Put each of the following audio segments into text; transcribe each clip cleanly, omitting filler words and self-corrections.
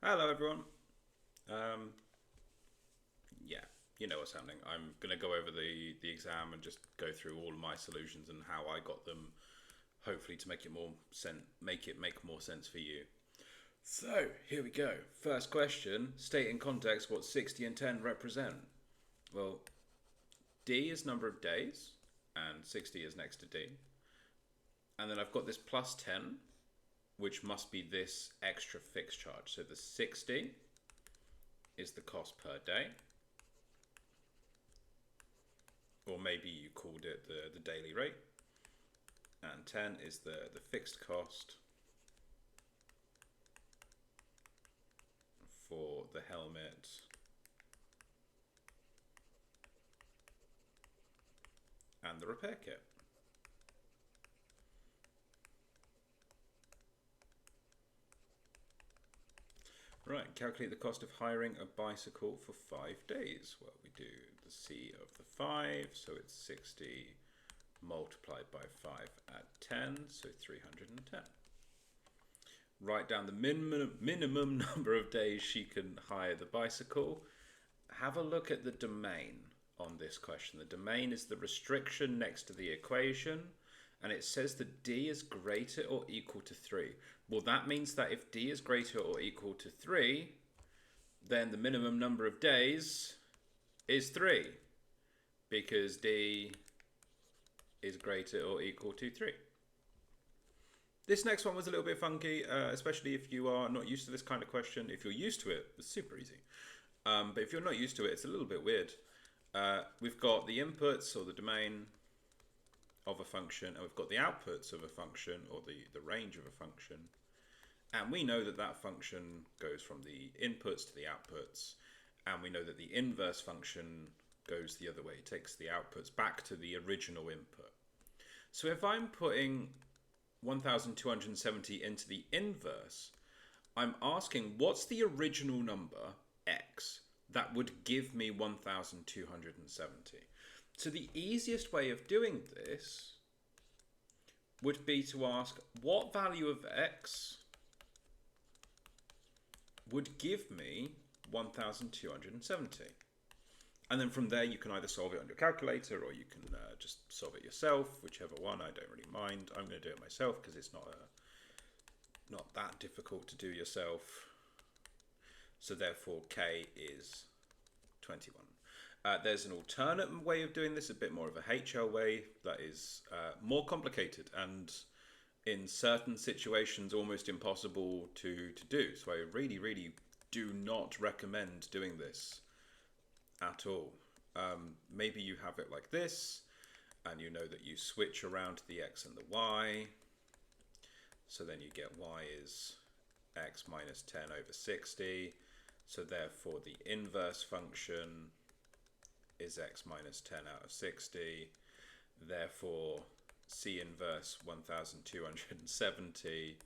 Hello, everyone. Um, yeah, you know what's happening. I'm going to go over the exam and just go through all of my solutions and how I got them, hopefully to make it make more sense for you. So here we go. First question: state in context what 60 and 10 represent. Well, D is number of days, and 60 is next to D. And then I've got this plus 10, which must be this extra fixed charge. So the 60 is the cost per day, or maybe you called it the daily rate, and 10 is the fixed cost for the helmet and the repair kit. Right, calculate the cost of hiring a bicycle for 5 days. Well, we do the C of the 5, so it's 60 multiplied by 5 at 10, so 310. Write down the minimum number of days she can hire the bicycle. Have a look at the domain on this question. The domain is the restriction next to the equation, and it says that D is greater or equal to 3. Well, that means that if D is greater or equal to 3, then the minimum number of days is 3, because D is greater or equal to 3. This next one was a little bit funky, especially if you are not used to this kind of question. If you're used to it, it's super easy. But if you're not used to it, it's a little bit weird. We've got the inputs or the domain of a function, and we've got the outputs of a function, or the range of a function. And we know that that function goes from the inputs to the outputs, and we know that the inverse function goes the other way. It takes the outputs back to the original input. So if I'm putting 1270 into the inverse, I'm asking what's the original number, x, that would give me 1270. So the easiest way of doing this would be to ask what value of x would give me 1270. And then from there you can either solve it on your calculator or you can just solve it yourself, whichever one. I don't really mind. I'm going to do it myself because it's not that difficult to do yourself. So therefore k is 21. There's an alternate way of doing this, a bit more of a HL way, that is more complicated and in certain situations almost impossible to do. So I really, really do not recommend doing this at all. Maybe you have it like this, and you know that you switch around the x and the y. So then you get y is x minus 10 over 60. So therefore the inverse function is x minus 10 out of 60. Therefore C inverse 1270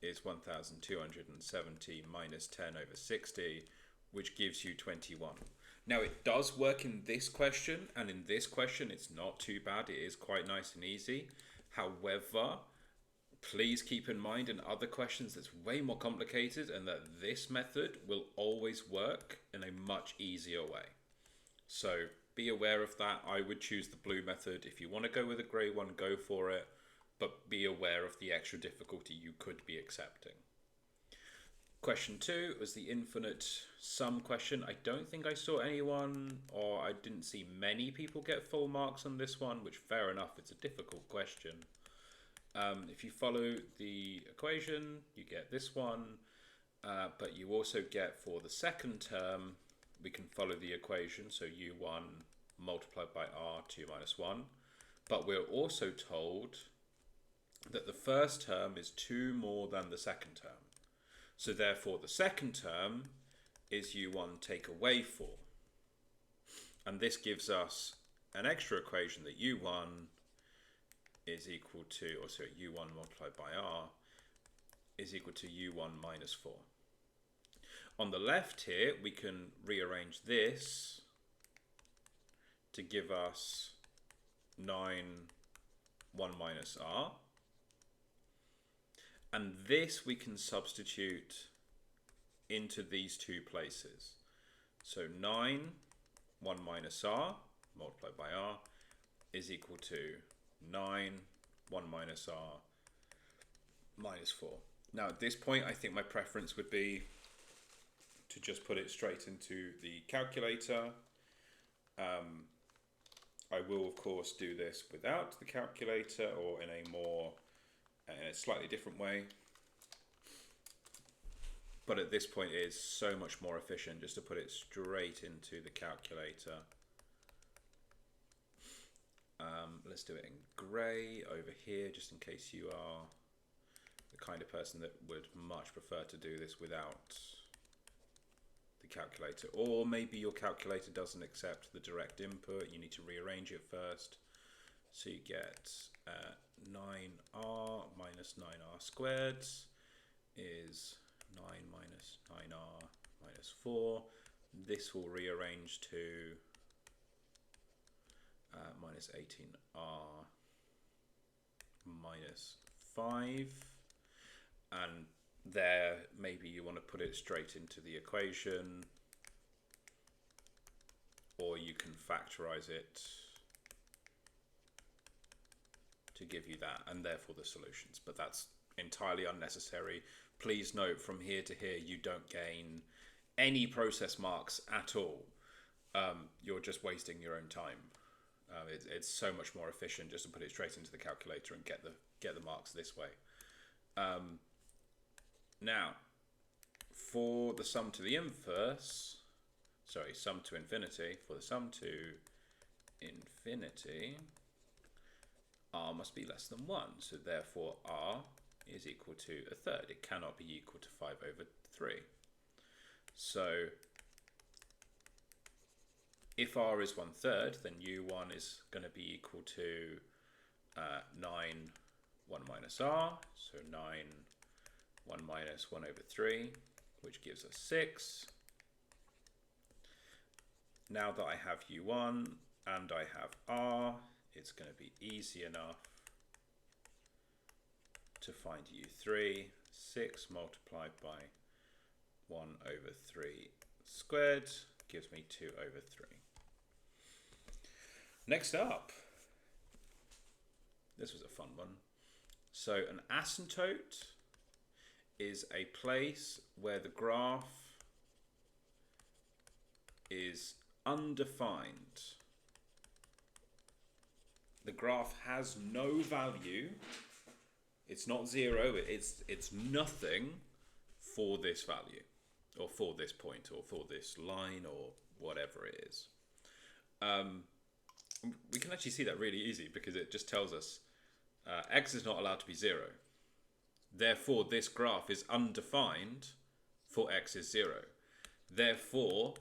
is 1270 minus 10 over 60, which gives you 21. Now it does work in this question, and in this question it's not too bad. It is quite nice and easy. However, please keep in mind in other questions it's way more complicated, and that this method will always work in a much easier way. So be aware of that. I would choose the blue method. If you want to go with a grey one, go for it. But be aware of the extra difficulty you could be accepting. Question 2 was the infinite sum question. I don't think I saw anyone, or I didn't see many people get full marks on this one, which fair enough, it's a difficult question. If you follow the equation, you get this one, but you also get for the second term, we can follow the equation, so u1 multiplied by r2 minus 1. But we're also told that the first term is 2 more than the second term. So therefore the second term is u1 take away 4. And this gives us an extra equation that u1 is equal to, or sorry, u1 multiplied by r is equal to u1 minus 4. On the left here, we can rearrange this to give us 9, 1 minus r. And this we can substitute into these two places. So 9, 1 minus r, multiplied by r, is equal to 9, 1 minus r, minus 4. Now at this point, I think my preference would be to just put it straight into the calculator. I will of course do this without the calculator, or in a slightly different way. But at this point, it is so much more efficient just to put it straight into the calculator. Let's do it in grey over here, just in case you are the kind of person that would much prefer to do this without the calculator. Or maybe your calculator doesn't accept the direct input, you need to rearrange it first. So you get 9r minus 9r squared is 9 minus 9r minus 4. This will rearrange to minus 18r minus 5. And there, maybe you want to put it straight into the equation, or you can factorize it to give you that, and therefore the solutions. But that's entirely unnecessary. Please note, from here to here, you don't gain any process marks at all. You're just wasting your own time. It's so much more efficient just to put it straight into the calculator and get the marks this way. Now, for the sum to the inverse, sorry, sum to infinity, for the sum to infinity, r must be less than 1. So therefore r is equal to a third. It cannot be equal to 5 over 3. So if r is 1/3, then u1 is going to be equal to 9, 1 minus r. So 9, 1 minus 1 over 3, which gives us 6. Now that I have u1 and I have r, it's going to be easy enough to find u3. 6 multiplied by 1 over 3 squared gives me 2 over 3. Next up, this was a fun one. So an asymptote is a place where the graph is undefined. The graph has no value. It's not 0, it's nothing for this value, or for this point, or for this line, or whatever it is. We can actually see that really easy, because it just tells us x is not allowed to be 0. Therefore, this graph is undefined for x is 0. Therefore,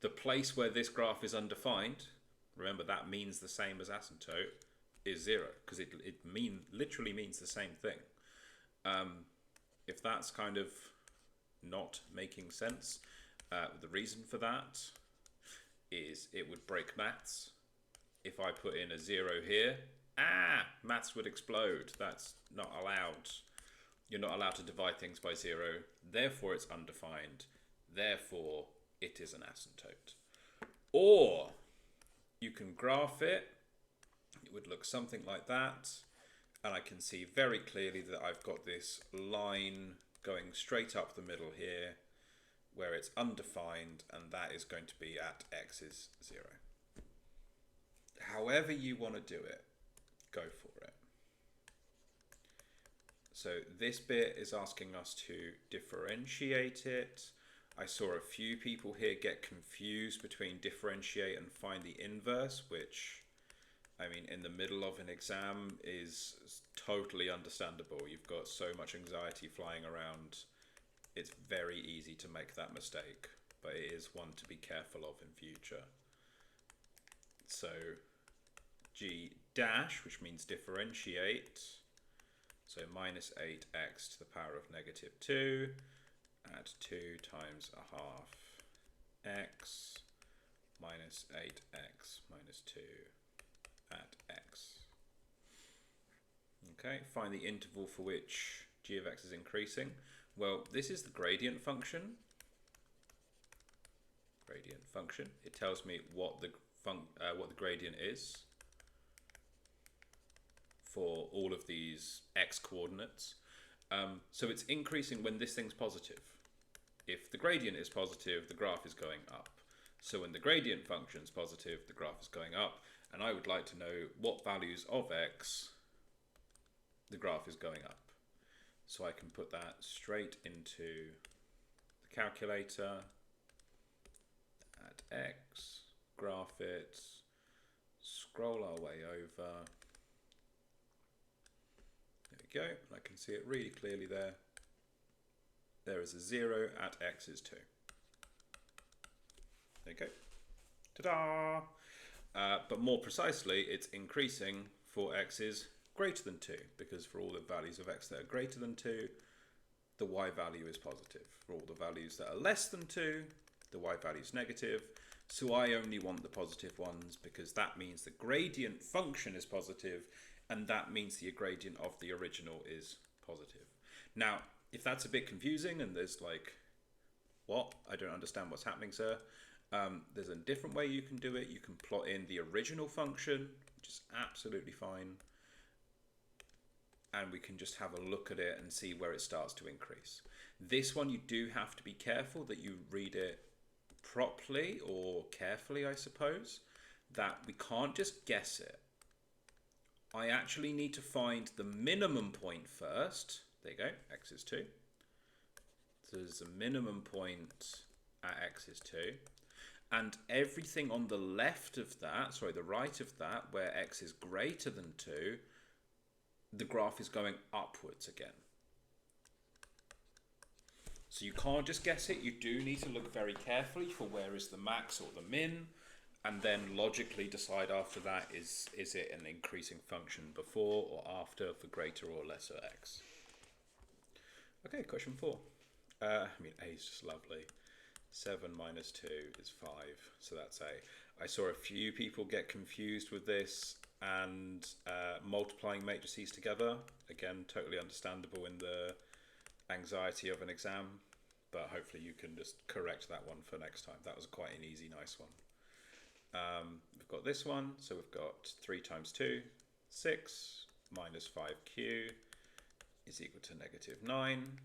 the place where this graph is undefined, remember that means the same as asymptote, is 0, because it literally means the same thing. If that's kind of not making sense, the reason for that is it would break maths. If I put in a 0 here, maths would explode. That's not allowed. You're not allowed to divide things by 0. Therefore, it's undefined. Therefore, it is an asymptote. Or you can graph it. It would look something like that. And I can see very clearly that I've got this line going straight up the middle here, where it's undefined, and that is going to be at x is 0. However you want to do it, go for it. So this bit is asking us to differentiate it. I saw a few people here get confused between differentiate and find the inverse, which, I mean, in the middle of an exam is totally understandable. You've got so much anxiety flying around. It's very easy to make that mistake, but it is one to be careful of in future. So g dash, which means differentiate, so minus 8x to the power of negative 2 at 2 times a half x minus 8x minus 2 at x. Okay, find the interval for which g of x is increasing. Well, this is the gradient function. gradient function. It tells me what the gradient is for all of these x coordinates. So it's increasing when this thing's positive. If the gradient is positive, the graph is going up. So when the gradient function is positive, the graph is going up. And I would like to know what values of x the graph is going up. So I can put that straight into the calculator, add x, graph it, scroll our way over. There we go, and I can see it really clearly there. There is a 0 at x is 2. There you go. Ta-da! But more precisely, it's increasing for x is greater than 2, because for all the values of x that are greater than 2, the y value is positive. For all the values that are less than 2, the y value is negative. So I only want the positive ones because that means the gradient function is positive, and that means the gradient of the original is positive. Now, if that's a bit confusing and there's like, what? I don't understand what's happening, sir. There's a different way you can do it. You can plot in the original function, which is absolutely fine. And we can just have a look at it and see where it starts to increase. This one, you do have to be careful that you read it properly or carefully, I suppose, that we can't just guess it. I actually need to find the minimum point first. There you go, x is 2. So there's a minimum point at x is 2. And everything on the left of that, sorry, the right of that, where x is greater than 2, the graph is going upwards again. So you can't just guess it. You do need to look very carefully for where is the max or the min, and then logically decide after that, is it an increasing function before or after for greater or lesser x. Okay, question 4. I mean, A is just lovely. 7 minus 2 is 5, so that's A. I saw a few people get confused with this and multiplying matrices together. Again, totally understandable in the anxiety of an exam, but hopefully you can just correct that one for next time. That was quite an easy, nice one. We've got this one, so we've got 3 times 2, 6, minus 5q is equal to negative 9,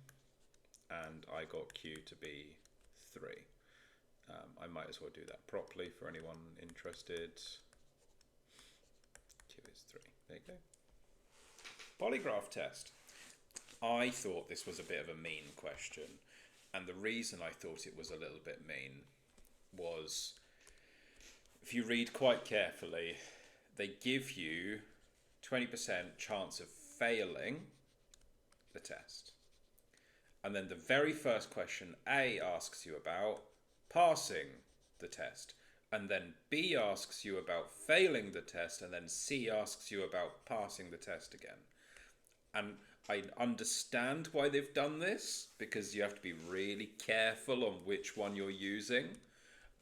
and I got q to be 3. I might as well do that properly for anyone interested. Q is 3. There you go. Polygraph test. I thought this was a bit of a mean question, and the reason I thought it was a little bit mean was, if you read quite carefully, they give you 20% chance of failing the test. And then the very first question, A asks you about passing the test. And then B asks you about failing the test. And then C asks you about passing the test again. And I understand why they've done this, because you have to be really careful on which one you're using.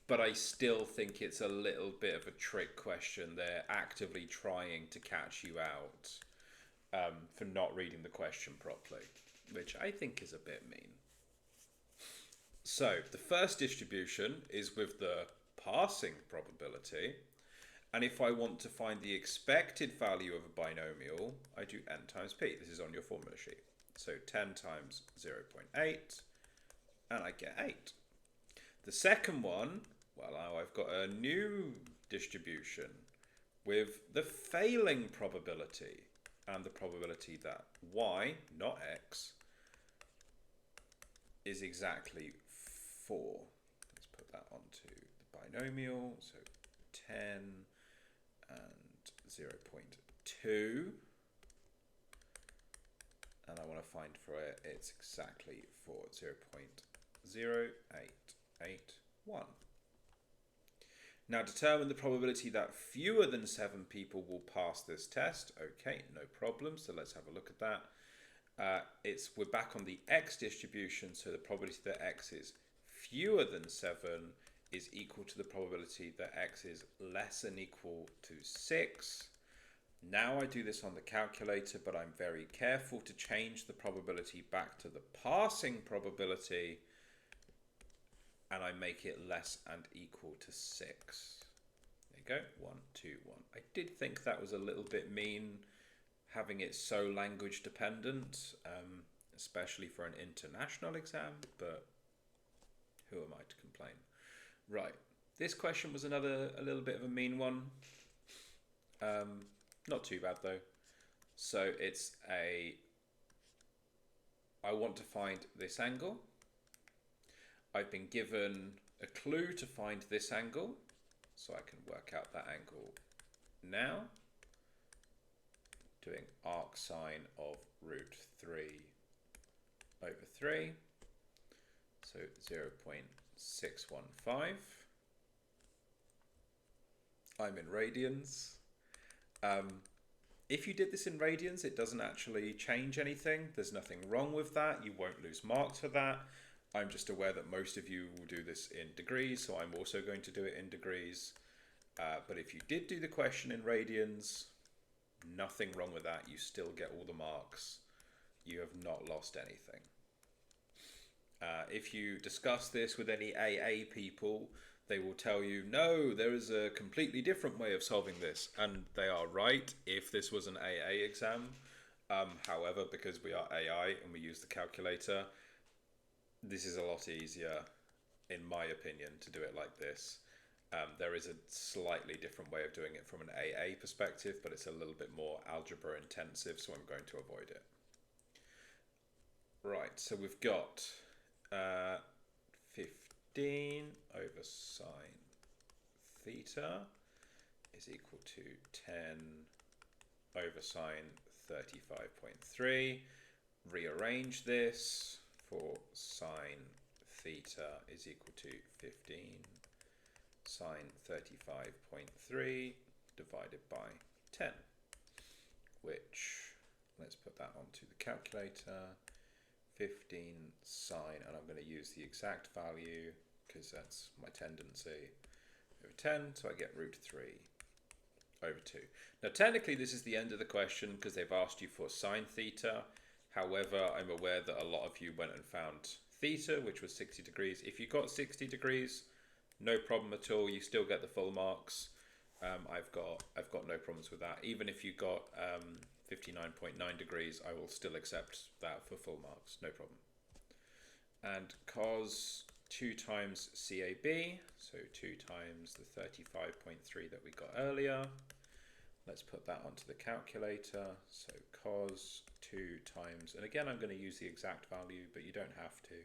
But I still think it's a little bit of a trick question. They're actively trying to catch you out for not reading the question properly, which I think is a bit mean. So the first distribution is with the passing probability. And if I want to find the expected value of a binomial, I do n times p. This is on your formula sheet. So 10 times 0.8, and I get 8. The second one, well, now I've got a new distribution with the failing probability and the probability that y, not x, is exactly 4. Let's put that onto the binomial. So 10 and 0.2. And I want to find for it, it's exactly 4, 0.0881. Now determine the probability that fewer than 7 people will pass this test. Okay, no problem. So let's have a look at that. We're back on the x distribution, so the probability that x is fewer than 7 is equal to the probability that x is less than equal to 6. Now I do this on the calculator, but I'm very careful to change the probability back to the passing probability and I make it less and equal to 6. There you go, 1, 2, 1. I did think that was a little bit mean, having it so language dependent, especially for an international exam, but who am I to complain? Right, this question was a little bit of a mean one. Not too bad though. So it's I want to find this angle. I've been given a clue to find this angle, so I can work out that angle now. Doing arc sine of root 3 over 3, so 0.615. I'm in radians. If you did this in radians, it doesn't actually change anything. There's nothing wrong with that. You won't lose marks for that. I'm just aware that most of you will do this in degrees, so I'm also going to do it in degrees. But if you did do the question in radians, nothing wrong with that. You still get all the marks. You have not lost anything. If you discuss this with any AA people, they will tell you, no, there is a completely different way of solving this. And they are right if this was an AA exam. However, because we are AI and we use the calculator, this is a lot easier, in my opinion, to do it like this. There is a slightly different way of doing it from an AA perspective, but it's a little bit more algebra intensive, so I'm going to avoid it. Right, so we've got 15 over sine theta is equal to 10 over sine 35.3. Rearrange this for sine theta is equal to 15 sine 35.3 divided by 10, which, let's put that onto the calculator, 15 sine, and I'm going to use the exact value because that's my tendency, over 10, so I get root 3 over 2. Now technically this is the end of the question because they've asked you for sine theta. However, I'm aware that a lot of you went and found theta, which was 60 degrees. If you got 60 degrees, no problem at all. You still get the full marks. I've got no problems with that. Even if you got 59.9 degrees, I will still accept that for full marks. No problem. And cos 2 times CAB, so 2 times the 35.3 that we got earlier. Let's put that onto the calculator. So cos 2 times, and again I'm going to use the exact value, but you don't have to.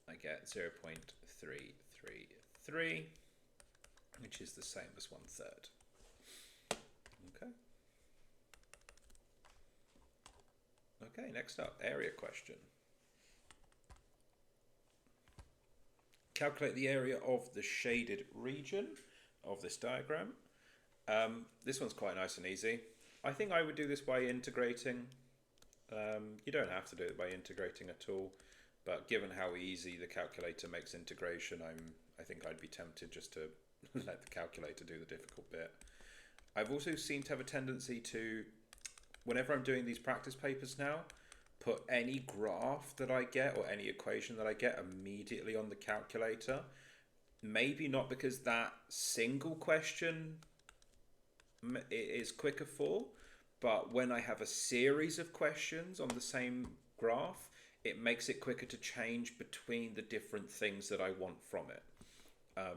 I get 0.333, which is the same as 1/3. Okay. Okay, next up, area question. Calculate the area of the shaded region of this diagram. This one's quite nice and easy. I think I would do this by integrating. You don't have to do it by integrating at all, but given how easy the calculator makes integration, I think I'd be tempted just to let the calculator do the difficult bit. I've also seemed to have a tendency to, whenever I'm doing these practice papers now, put any graph that I get or any equation that I get immediately on the calculator. Maybe not because that single question it is quicker for, but when I have a series of questions on the same graph, it makes it quicker to change between the different things that I want from it. I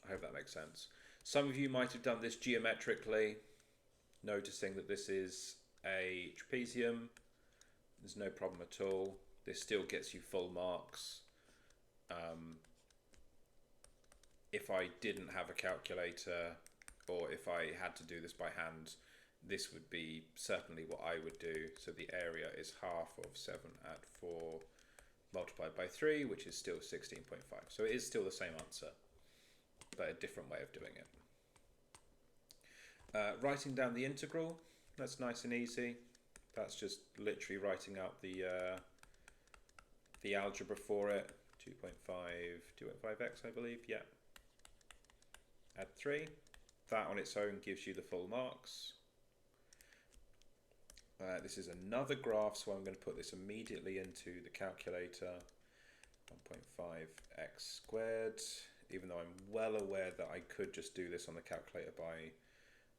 hope that makes sense. Some of you might have done this geometrically, noticing that this is a trapezium. There's no problem at all. This still gets you full marks. If I didn't have a calculator, or if I had to do this by hand, this would be certainly what I would do. So the area is half of 7 at 4 multiplied by 3, which is still 16.5. So it is still the same answer, but a different way of doing it. Writing down the integral, that's nice and easy. That's just literally writing out the algebra for it. 2.5x, I believe, yeah. Add 3. That on its own gives you the full marks. This is another graph, so I'm going to put this immediately into the calculator. 1.5x squared, even though I'm well aware that I could just do this on the calculator by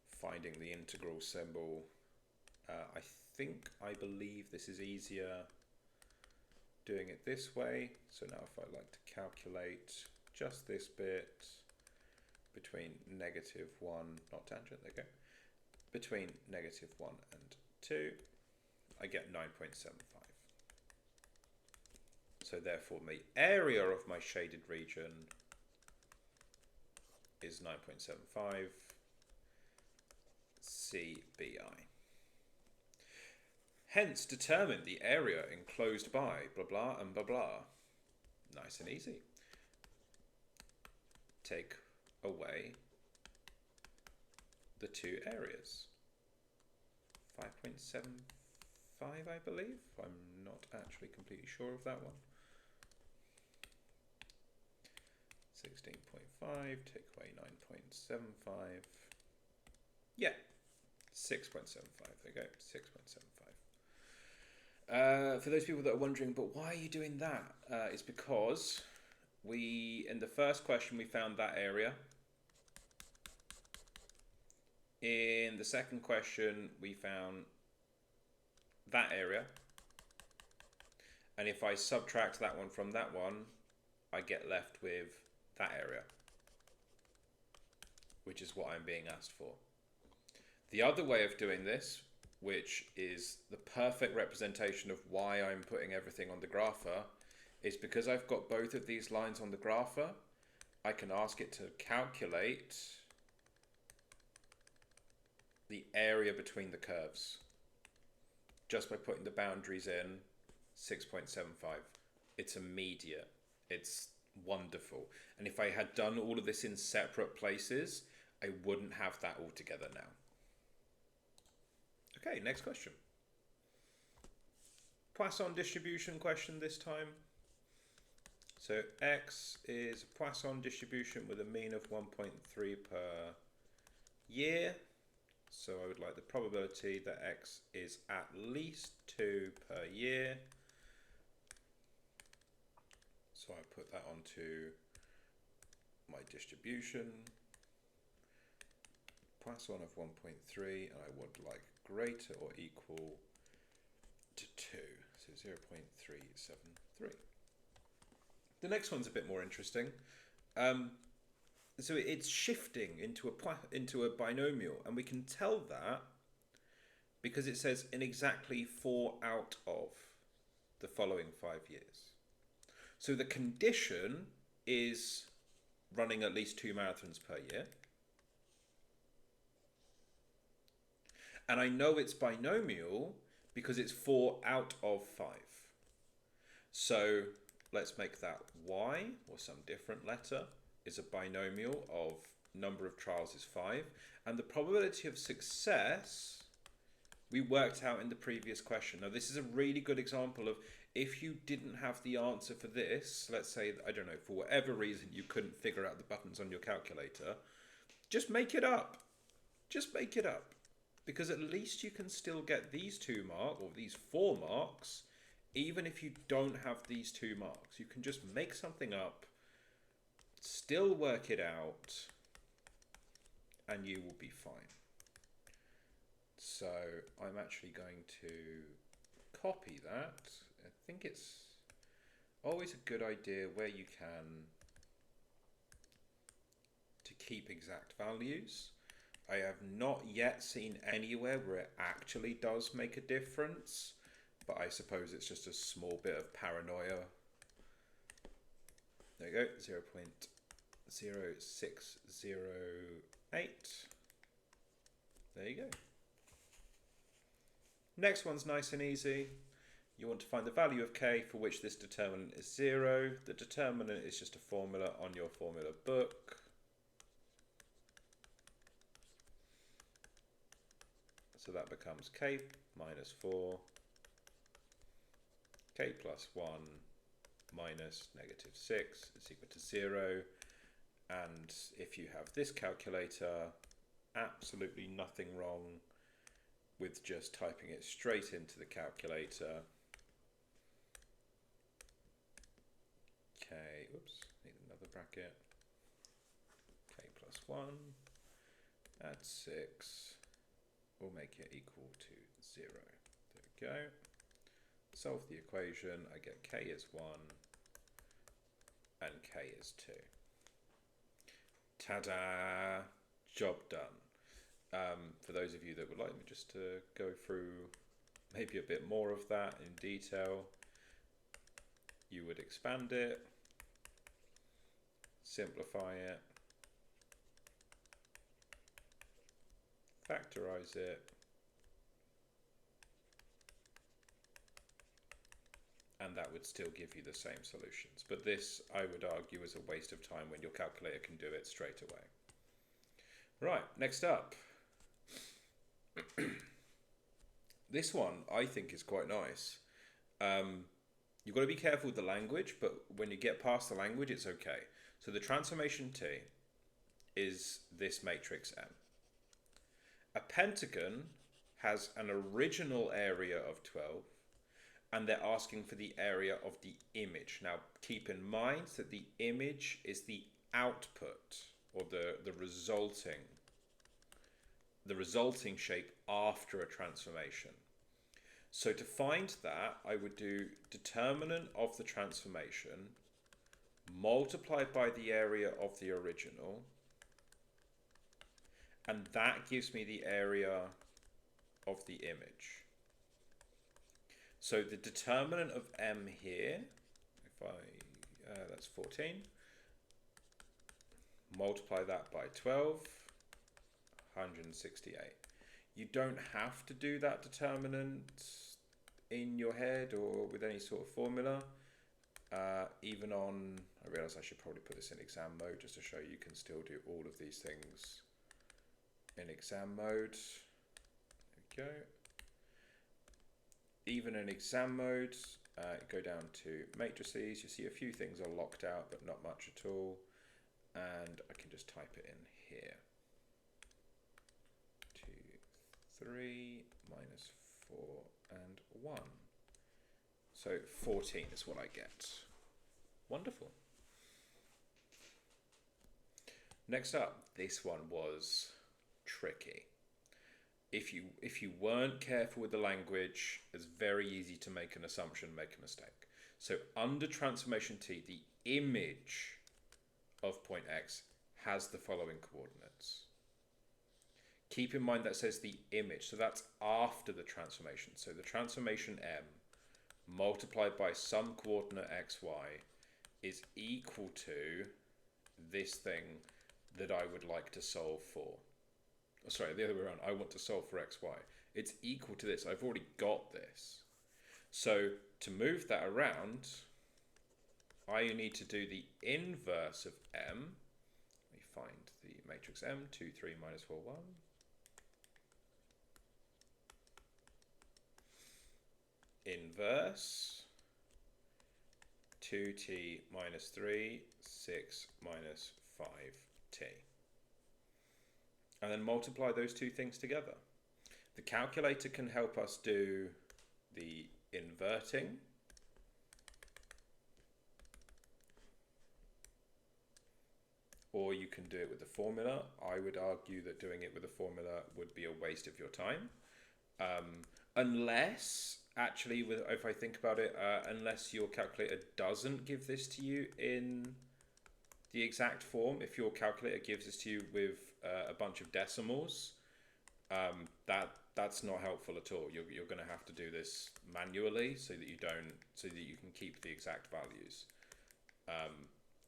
finding the integral symbol. I believe this is easier doing it this way. So now if I like to calculate just this bit between -1, not tangent, there you go, between -1 and 2, I get 9.75. So therefore the area of my shaded region is 9.75 CBI. Hence determine the area enclosed by blah blah and blah blah. Nice and easy. Take away the two areas. 5.75 I believe. I'm not actually completely sure of that one. 16.5, take away 9.75. Yeah, 6.75. There you go, 6.75. For those people that are wondering, but why are you doing that? It's because in the first question, we found that area. In the second question, we found that area. And if I subtract that one from that one, I get left with that area, which is what I'm being asked for. The other way of doing this, which is the perfect representation of why I'm putting everything on the grapher, is because I've got both of these lines on the grapher, I can ask it to calculate the area between the curves just by putting the boundaries in. 6.75. It's immediate. It's wonderful. And if I had done all of this in separate places, I wouldn't have that all together now. Okay, next question. Poisson distribution question this time. So X is a Poisson distribution with a mean of 1.3 per year. So I would like the probability that X is at least 2 per year. So I put that onto my distribution. Poisson of 1.3, and I would like greater or equal to 2, so 0.373. The next one's a bit more interesting. So it's shifting into a binomial, and we can tell that because it says in exactly 4 out of the following 5 years. So the condition is running at least 2 marathons per year. And I know it's binomial because it's 4 out of 5. So let's make that y, or some different letter, is a binomial of number of trials is 5. And the probability of success we worked out in the previous question. Now this is a really good example of if you didn't have the answer for this, let's say, I don't know, for whatever reason you couldn't figure out the buttons on your calculator, just make it up. Just make it up. Because at least you can still get these 2 marks, or these 4 marks, even if you don't have these 2 marks. You can just make something up, still work it out, and you will be fine. So I'm actually going to copy that. I think it's always a good idea where you can to keep exact values. I have not yet seen anywhere where it actually does make a difference, but I suppose it's just a small bit of paranoia. There you go, 0.0608. There you go. Next one's nice and easy. You want to find the value of k for which this determinant is 0. The determinant is just a formula on your formula book. So that becomes k minus 4, k plus 1 minus -6 is equal to 0. And if you have this calculator, absolutely nothing wrong with just typing it straight into the calculator. k, oops, need another bracket, k plus 1, add 6, we'll make it equal to 0. There we go. Solve the equation, I get k is 1 and k is 2. Ta-da! Job done. For those of you that would like me just to go through maybe a bit more of that in detail, you would expand it, simplify it, factorize it, and that would still give you the same solutions. But this, I would argue, is a waste of time when your calculator can do it straight away. Right, next up. This one I think is quite nice. You've got to be careful with the language, but when you get past the language, it's okay. So the transformation T is this matrix M. A pentagon has an original area of 12, and they're asking for the area of the image. Now, keep in mind that the image is the output, or the resulting shape after a transformation. So to find that, I would do determinant of the transformation multiplied by the area of the original, and that gives me the area of the image. So the determinant of M here, if I, that's 14, multiply that by 12, 168. You don't have to do that determinant in your head or with any sort of formula. Even on, I realize I should probably put this in exam mode just to show you can still do all of these things in exam mode. There we go. Even in exam mode, go down to matrices. You see a few things are locked out, but not much at all. And I can just type it in here. 2, 3, minus 4, and 1. So 14 is what I get. Wonderful. Next up, this one was tricky. If you weren't careful with the language, it's very easy to make an assumption, make a mistake. So under transformation T, the image of point X has the following coordinates. Keep in mind that says the image, so that's after the transformation. So the transformation M multiplied by some coordinate xy is equal to this thing that I would like to solve for. Oh, sorry, the other way around. I want to solve for xy. It's equal to this. I've already got this. So to move that around, I need to do the inverse of M. Let me find the matrix M, 2, 3, minus 4, 1. Inverse 2t minus 3, 6 minus 5t. And then multiply those two things together. The calculator can help us do the inverting. Or you can do it with the formula. I would argue that doing it with a formula would be a waste of your time. Unless, actually, if I think about it, unless your calculator doesn't give this to you in the exact form. If your calculator gives this to you with a bunch of decimals, that's not helpful at all. You're going to have to do this manually so that you can keep the exact values.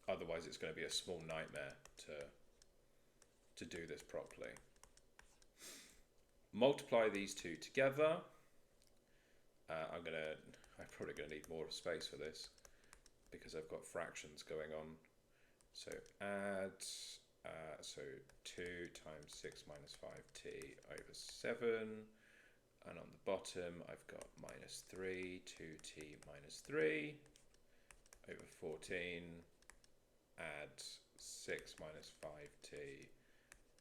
Otherwise, it's going to be a small nightmare to do this properly. Multiply these two together. I'm probably going to need more space for this because I've got fractions going on. So add, so 2 times 6 minus 5t over 7. And on the bottom, I've got minus 3, 2t minus 3 over 14. Add 6 minus 5t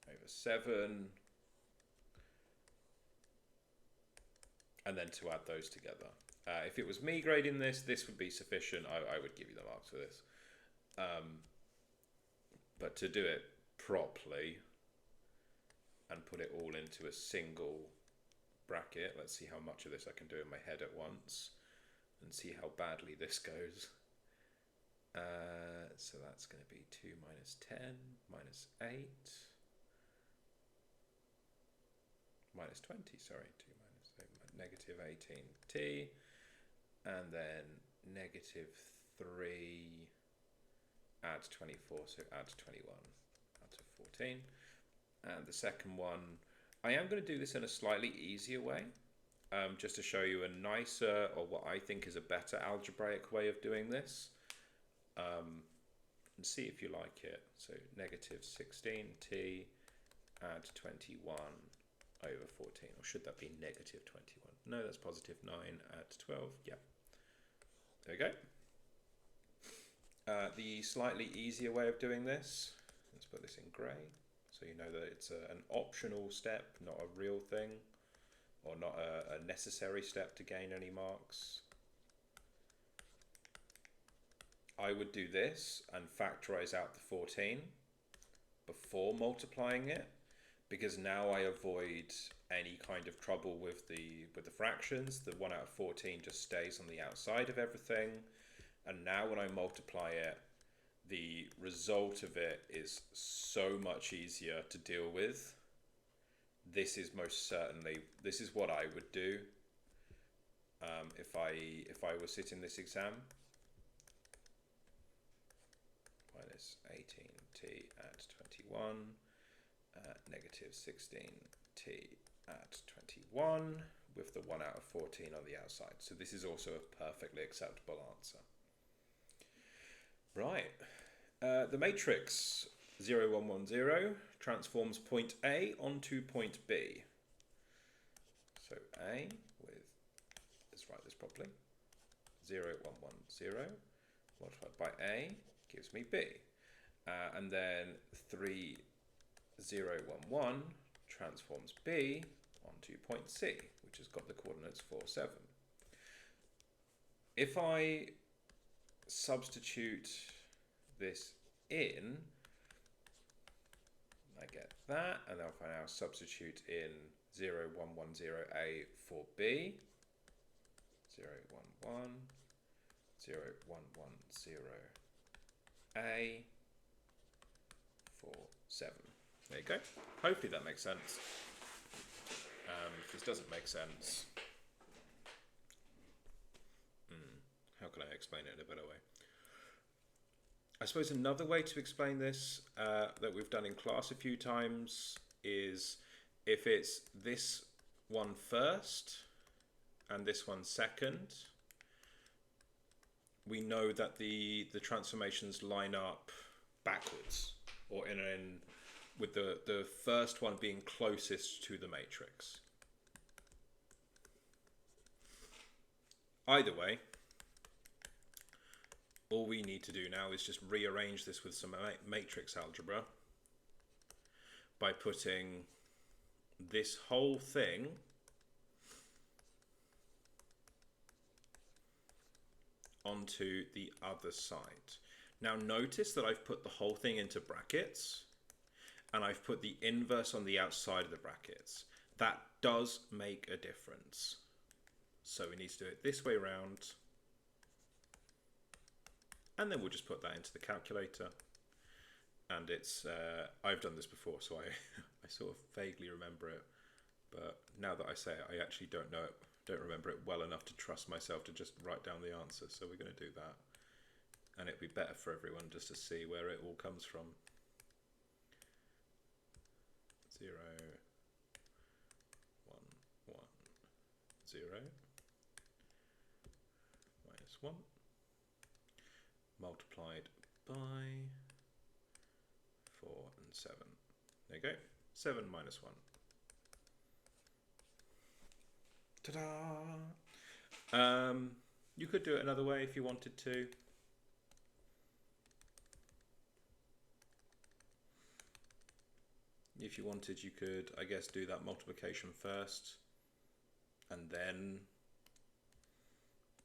over 7. And then to add those together. If it was me grading this, this would be sufficient. I would give you the marks for this. But to do it properly and put it all into a single bracket, let's see how much of this I can do in my head at once and see how badly this goes. So that's going to be 2 minus 10 minus 8 minus 20, sorry, 2 minus 8, negative 18t, and then negative 3 add 24, so add 21 out of 14. And the second one, I am going to do this in a slightly easier way, just to show you a nicer, or what I think is a better algebraic way of doing this, and see if you like it. So negative 16t add 21 over 14, or should that be negative 21? No, that's positive 9 add 12, yeah. There we go. The slightly easier way of doing this, let's put this in grey, so you know that it's an optional step, not a real thing, or not a necessary step to gain any marks. I would do this and factorize out the 14 before multiplying it, because now I avoid any kind of trouble with the fractions. The 1 out of 14 just stays on the outside of everything. And now when I multiply it, the result of it is so much easier to deal with. This is most certainly, this is what I would do if I was sitting this exam. Minus 18t at 21, negative 16t at 21, with the 1 out of 14 on the outside. So this is also a perfectly acceptable answer. Right, the matrix 0, 1, 1, 0 transforms point A onto point B. So A with, let's write this properly, 0, 1, 1, 0 multiplied by A gives me B. And then 3, 0, 1, 1 transforms B onto point C, which has got the coordinates 4, 7. If I substitute this in, I get that, and then if I now substitute in 0, 1, 1, 0A for B, 0, 1, 1, 0, 1, 1, 0A for 7. There you go. Hopefully that makes sense. If this doesn't make sense, how can I explain it in a better way? I suppose another way to explain this that we've done in class a few times is if it's this one first and this one second, we know that the transformations line up backwards, or with the first one being closest to the matrix. Either way, all we need to do now is just rearrange this with some matrix algebra by putting this whole thing onto the other side. Now notice that I've put the whole thing into brackets and I've put the inverse on the outside of the brackets. That does make a difference. So we need to do it this way around. And then we'll just put that into the calculator. And it's, I've done this before, so I sort of vaguely remember it. But now that I say it, I actually don't know it, don't remember it well enough to trust myself to just write down the answer. So we're going to do that. And it'd be better for everyone just to see where it all comes from. 0, 1, 1, 0, minus 1, multiplied by 4 and 7. There you go. 7 minus 1. Ta-da! You could do it another way if you wanted to. If you wanted, you could, I guess, do that multiplication first and then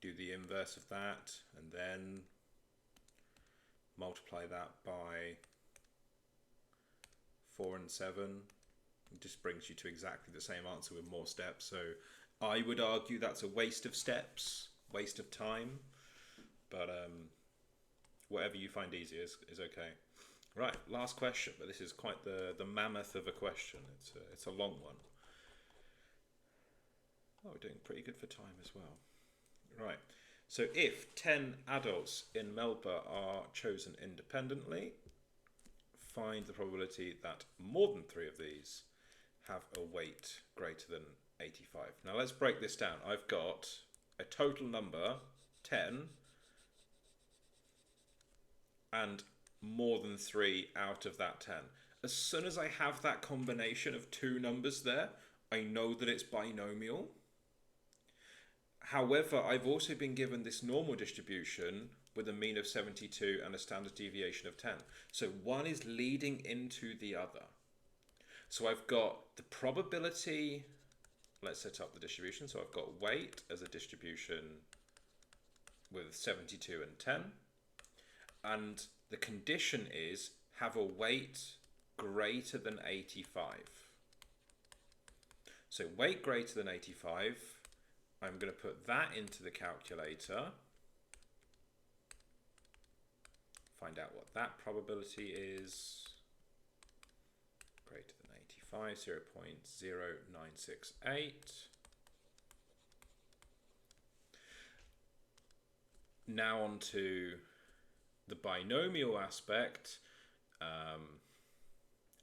do the inverse of that and then multiply that by 4 and 7. It just brings you to exactly the same answer with more steps. So I would argue that's a waste of steps, waste of time, but whatever you find easier is okay. Right, last question, but this is quite the mammoth of a question. It's a long one. Oh, we're doing pretty good for time as well. Right, so if 10 adults in Melba are chosen independently, find the probability that more than 3 of these have a weight greater than 85. Now let's break this down. I've got a total number, 10, and more than 3 out of that 10. As soon as I have that combination of 2 numbers there, I know that it's binomial. However, I've also been given this normal distribution with a mean of 72 and a standard deviation of 10. So one is leading into the other. So I've got the probability, let's set up the distribution. So I've got weight as a distribution with 72 and 10. And the condition is have a weight greater than 85. So weight greater than 85, I'm going to put that into the calculator. Find out what that probability is. Greater than 85, 0.0968. Now on to the binomial aspect.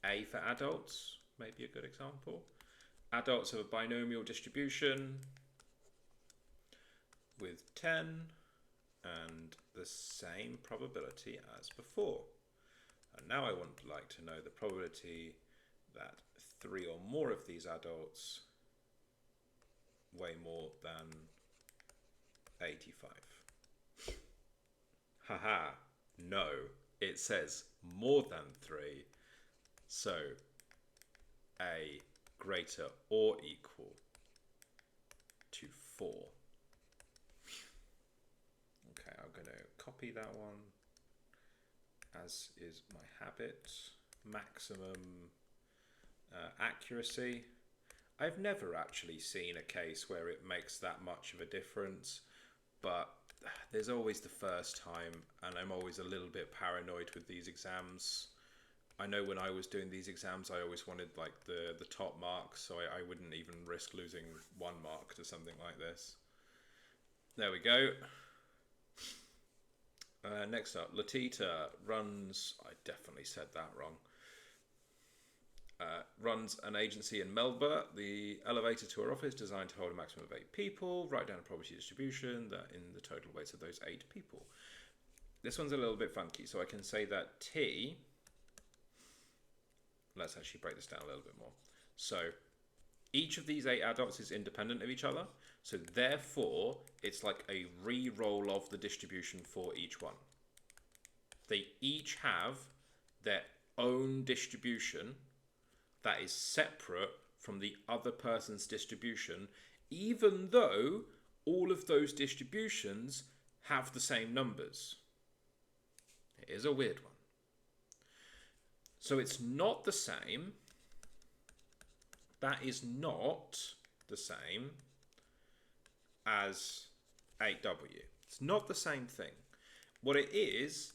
A for adults may be a good example. Adults have a binomial distribution with 10 and the same probability as before. And now I would like to know the probability that 3 or more of these adults weigh more than 85. Haha, no, it says more than 3, so A greater or equal to 4. Okay, I'm going to copy that one, as is my habit. Maximum accuracy. I've never actually seen a case where it makes that much of a difference, but there's always the first time, and I'm always a little bit paranoid with these exams. I know when I was doing these exams, I always wanted like the top marks, so I wouldn't even risk losing 1 mark to something like this. There we go. Next up, Latita runs, I definitely said that wrong, runs an agency in Melba. The elevator to her office designed to hold a maximum of 8 people. Write down a probability distribution that in the total weights of those 8 people. This one's a little bit funky, so I can say that T, let's actually break this down a little bit more. So each of these 8 adults is independent of each other, so therefore it's like a re-roll of the distribution for each one. They each have their own distribution that is separate from the other person's distribution, even though all of those distributions have the same numbers. It is a weird one. So it's not the same. That is not the same as 8W. It's not the same thing. What it is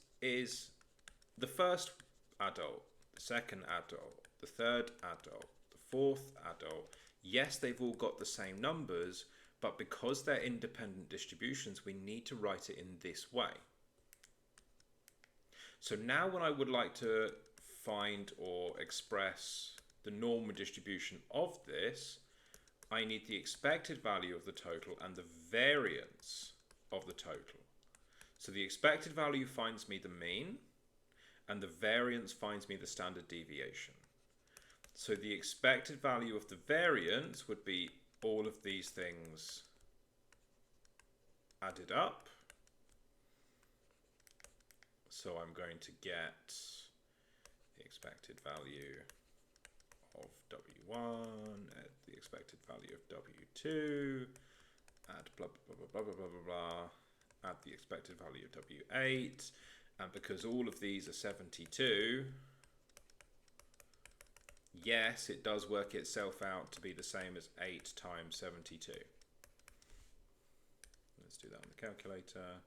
the first adult, the second adult, the third adult, the fourth adult. Yes, they've all got the same numbers, but because they're independent distributions, we need to write it in this way. So now when I would like to find or express the normal distribution of this, I need the expected value of the total and the variance of the total. So the expected value finds me the mean, and the variance finds me the standard deviation. So the expected value of the variance would be all of these things added up. So I'm going to get the expected value of W1 at the expected value of W2, add blah, blah, blah, blah, blah, blah, blah, blah, add the expected value of W8, And because all of these are 72, yes, it does work itself out to be the same as 8 times 72. Let's do that on the calculator.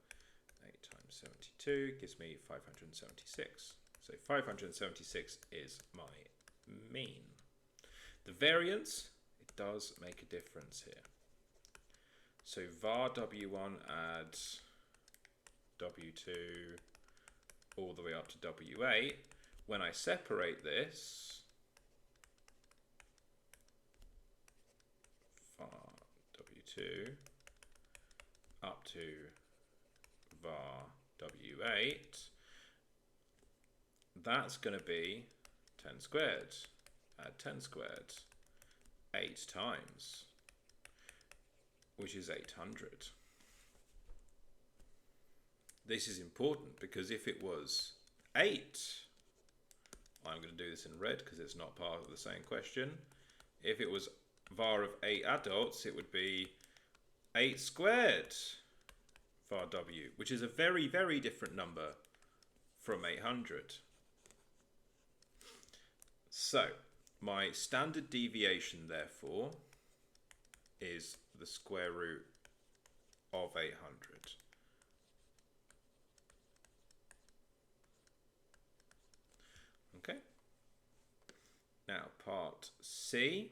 8 times 72 gives me 576. So 576 is my mean. The variance, it does make a difference here. So var W1 add W2 all the way up to W8. When I separate this, var W2 up to var W8, that's going to be 10 squared. Add 10 squared 8 times, which is 800. This is important because if it was 8, I'm going to do this in red because it's not part of the same question. If it was var of 8 adults, it would be 8 squared var W, which is a very, very different number from 800. So, my standard deviation, therefore, is the square root of 800. Okay. Now, part C,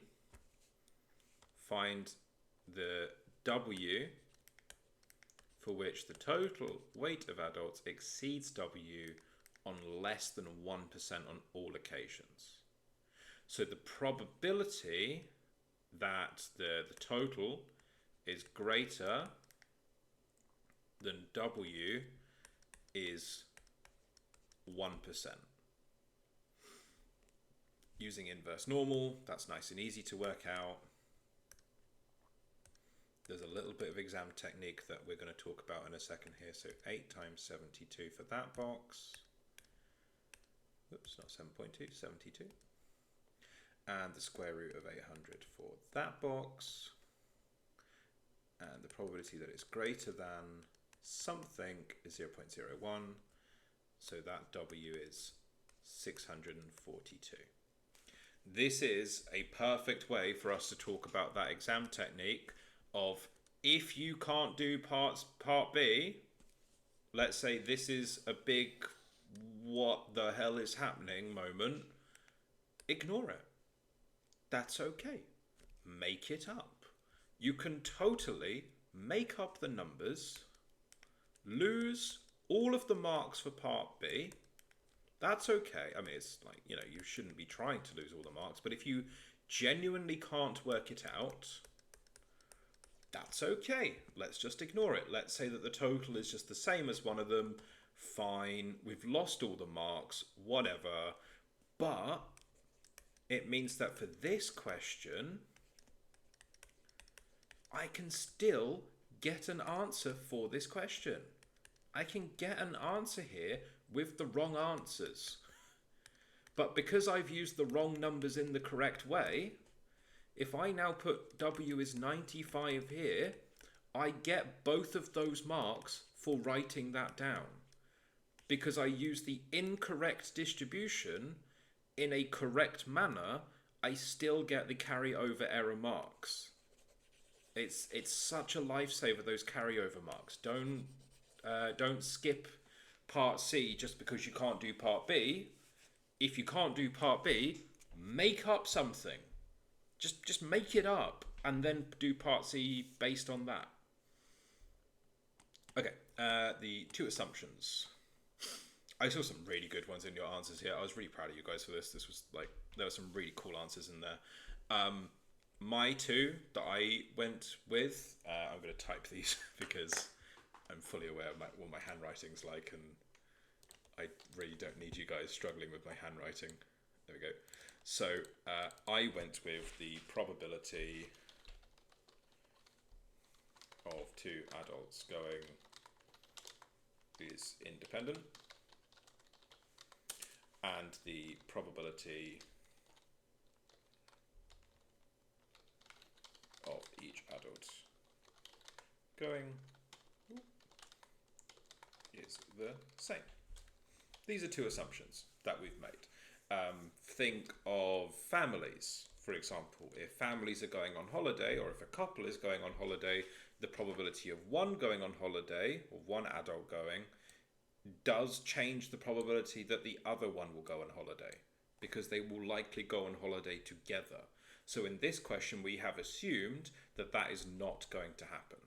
find the W for which the total weight of adults exceeds W on less than 1% on all occasions. So the probability that the total is greater than W is 1%. Using inverse normal, that's nice and easy to work out. There's a little bit of exam technique that we're going to talk about in a second here. So 8 times 72 for that box. Oops, not 7.2, 72. And the square root of 800 for that box. And the probability that it's greater than something is 0.01. So that W is 642. This is a perfect way for us to talk about that exam technique of if you can't do part B, let's say this is a big what the hell is happening moment, ignore it. That's okay. Make it up. You can totally make up the numbers, lose all of the marks for part B. That's okay. I mean, it's like, you know, you shouldn't be trying to lose all the marks, but if you genuinely can't work it out, that's okay. Let's just ignore it. Let's say that the total is just the same as one of them. Fine. We've lost all the marks, whatever. But it means that for this question, I can still get an answer for this question. I can get an answer here with the wrong answers. But because I've used the wrong numbers in the correct way, if I now put W is 95 here, I get both of those marks for writing that down. Because I use the incorrect distribution in a correct manner, I still get the carryover error marks. It's such a lifesaver, those carryover marks. Don't skip part C just because you can't do part B. If you can't do part B, make up something. Just make it up and then do part C based on that. Okay, the two assumptions. I saw some really good ones in your answers here. I was really proud of you guys for this. This was like, there were some really cool answers in there. My two that I went with, I'm going to type these because I'm fully aware of what my handwriting's like, and I really don't need you guys struggling with my handwriting. There we go. So I went with the probability of two adults going is independent, and the probability of each adult going is the same. These are two assumptions that we've made. Think of families, for example. If families are going on holiday, or if a couple is going on holiday, the probability of one going on holiday, or one adult going, does change the probability that the other one will go on holiday, because they will likely go on holiday together. So in this question, we have assumed that that is not going to happen.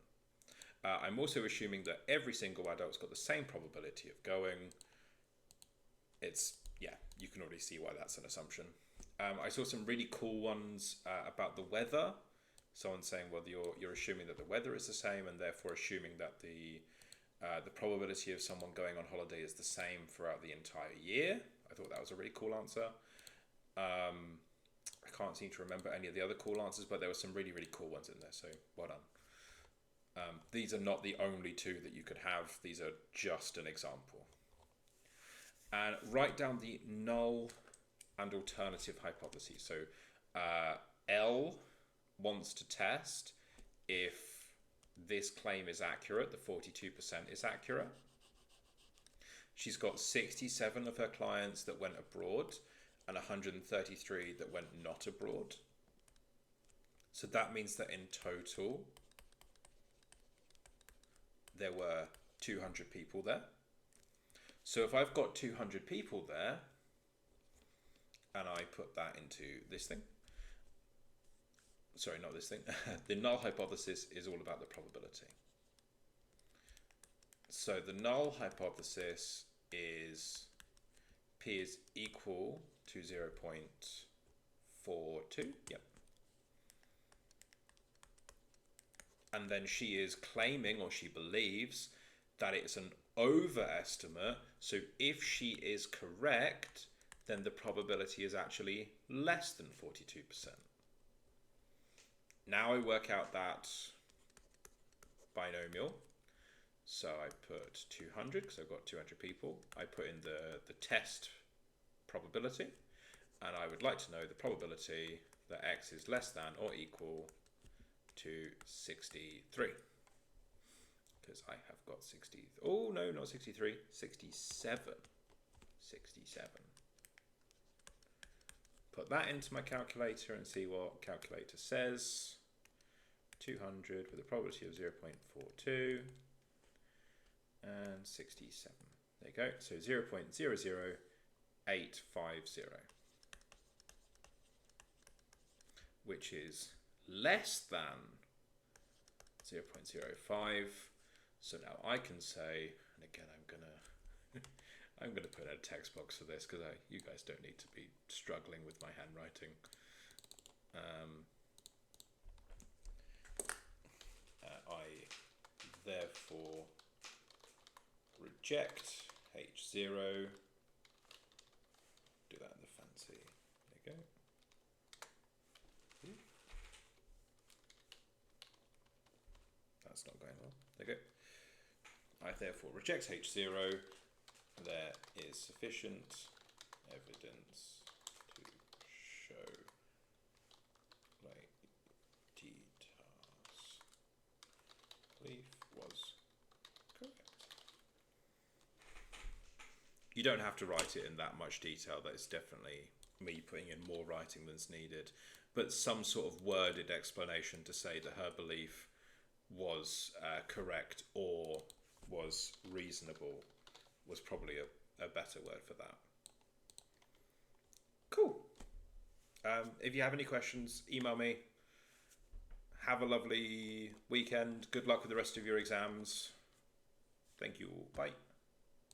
I'm also assuming that every single adult's got the same probability of going. You can already see why that's an assumption. I saw some really cool ones about the weather. Someone saying, well, you're assuming that the weather is the same, and therefore assuming that the probability of someone going on holiday is the same throughout the entire year. I thought that was a really cool answer. I can't seem to remember any of the other cool answers, but there were some really, really cool ones in there, so well done. These are not the only two that you could have. These are just an example. And write down the null and alternative hypotheses. So L wants to test if this claim is accurate, the 42% is accurate. She's got 67 of her clients that went abroad and 133 that went not abroad. So that means that in total, there were 200 people there. So if I've got 200 people there, and I put that into this thing, sorry, not this thing, the null hypothesis is all about the probability. So the null hypothesis is P is equal to 0.42, yep. And then she is claiming, or she believes, that it's an overestimate. So if she is correct, then the probability is actually less than 42%. Now I work out that binomial. So I put 200 because I've got 200 people. I put in the test probability, and I would like to know the probability that x is less than or equal to 63. Because I have got 60, oh no, not 63, 67. 67. Put that into my calculator and see what calculator says. 200 with a probability of 0.42 and 67. There you go. So 0.00850, which is less than 0.05. So now I can say, and again, I'm gonna put in a text box for this because you guys don't need to be struggling with my handwriting. I therefore reject H0. Do that in the fancy. There you go. That's not going well. There you go. I therefore reject H0. There is sufficient evidence to show Leighty's belief was correct. You don't have to write it in that much detail. That is definitely me putting in more writing than's needed, but some sort of worded explanation to say that her belief was correct or was reasonable was probably a better word for that. Cool. If you have any questions, email me. Have a lovely weekend. Good luck with the rest of your exams. Thank you all. Bye.